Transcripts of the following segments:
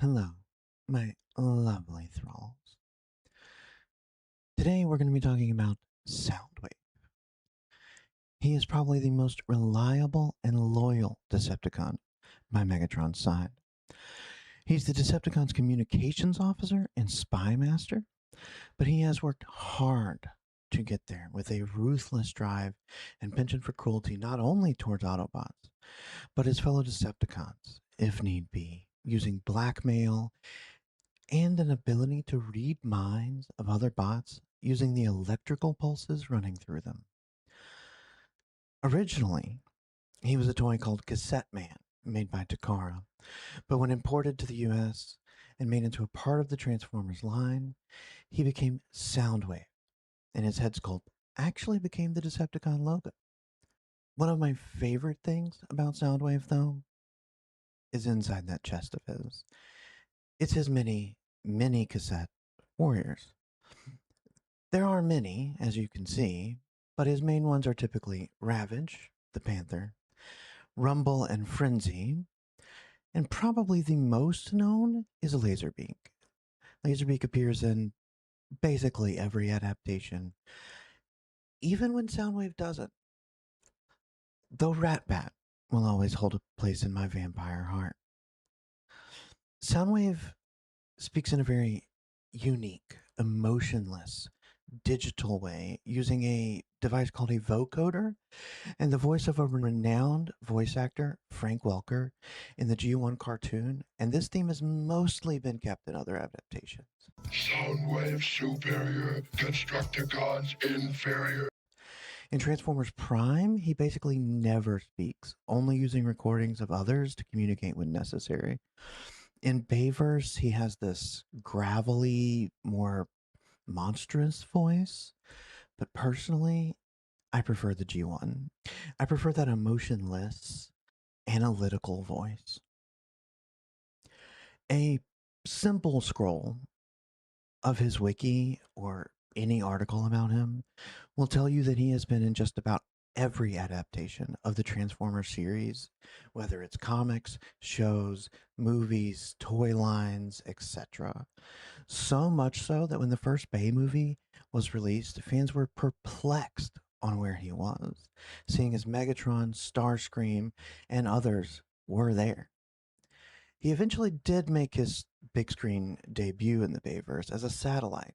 Hello, my lovely thralls. Today we're going to be talking about Soundwave. He is probably the most reliable and loyal Decepticon by Megatron's side. He's the Decepticon's communications officer and spy master, but he has worked hard to get there with a ruthless drive and penchant for cruelty not only towards Autobots, but his fellow Decepticons, if need be, using blackmail and an ability to read minds of other bots using the electrical pulses running through them. Originally, he was a toy called Cassette Man, made by Takara, but when imported to the US and made into a part of the Transformers line, he became Soundwave, and his head sculpt actually became the Decepticon logo. One of my favorite things about Soundwave, though, is inside that chest of his. It's his mini cassette warriors. There are many, as you can see, but his main ones are typically Ravage, the Panther, Rumble, and Frenzy, and probably the most known is Laserbeak. Laserbeak appears in basically every adaptation, even when Soundwave doesn't. Though Ratbat will always hold a place in my vampire heart. Soundwave speaks in a very unique, emotionless, digital way using a device called a vocoder and the voice of a renowned voice actor, Frank Welker, in the G1 cartoon, and this theme has mostly been kept in other adaptations. Soundwave superior, Constructicons inferior. In Transformers Prime, he basically never speaks, only using recordings of others to communicate when necessary. In Bayverse, he has this gravelly, more monstrous voice, but personally, I prefer the G1. I prefer that emotionless, analytical voice. A simple scroll of his wiki or any article about him will tell you that he has been in just about every adaptation of the Transformers series, whether it's comics, shows, movies, toy lines, etc. So much so that when the first Bay movie was released, fans were perplexed on where he was, seeing as Megatron, Starscream, and others were there. He eventually did make his big screen debut in the Bayverse as a satellite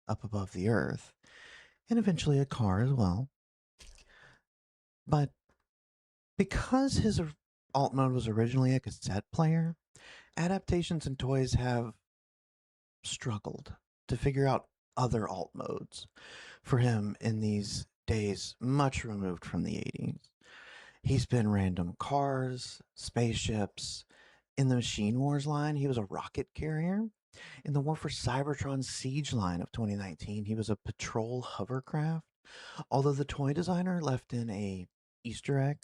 up above the Earth, and eventually a car as well. But because his alt mode was originally a cassette player, adaptations and toys have struggled to figure out other alt modes for him in these days much removed from the 80s. He's been random cars, spaceships. In the Machine Wars line, he was a rocket carrier. In the War for Cybertron Siege line of 2019, he was a patrol hovercraft. Although the toy designer left in a Easter egg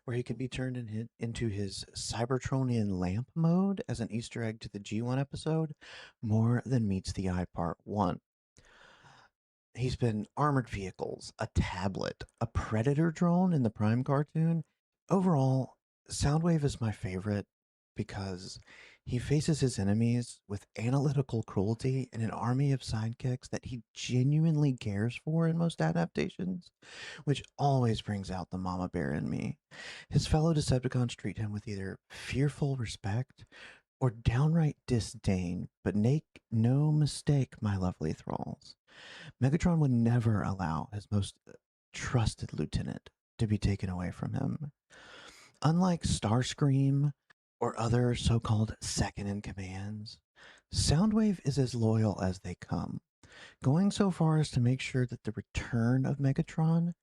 where he could be turned into his Cybertronian lamp mode as an Easter egg to the G1 episode, more than meets the eye part 1. He's been armored vehicles, a tablet, a predator drone in the Prime cartoon. Overall, Soundwave is my favorite because he faces his enemies with analytical cruelty and an army of sidekicks that he genuinely cares for in most adaptations, which always brings out the mama bear in me. His fellow Decepticons treat him with either fearful respect or downright disdain, but make no mistake, my lovely thralls. Megatron would never allow his most trusted lieutenant to be taken away from him. Unlike Starscream or other so called second in commands, Soundwave is as loyal as they come, going so far as to make sure that the return of Megatron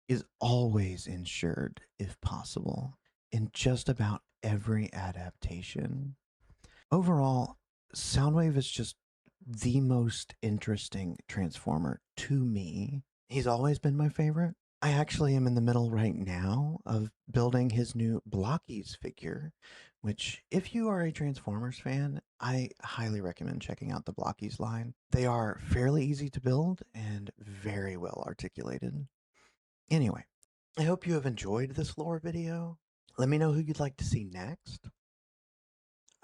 is always ensured, if possible, in just about every adaptation. Overall, Soundwave is just the most interesting Transformer to me. He's always been my favorite. I actually am in the middle right now of building his new Blockies figure, which, if you are a Transformers fan, I highly recommend checking out the Blockies line. They are fairly easy to build and very well articulated. Anyway, I hope you have enjoyed this lore video. Let me know who you'd like to see next.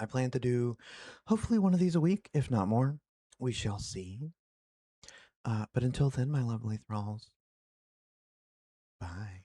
I plan to do hopefully one of these a week, if not more. We shall see. But until then, my lovely thralls, bye.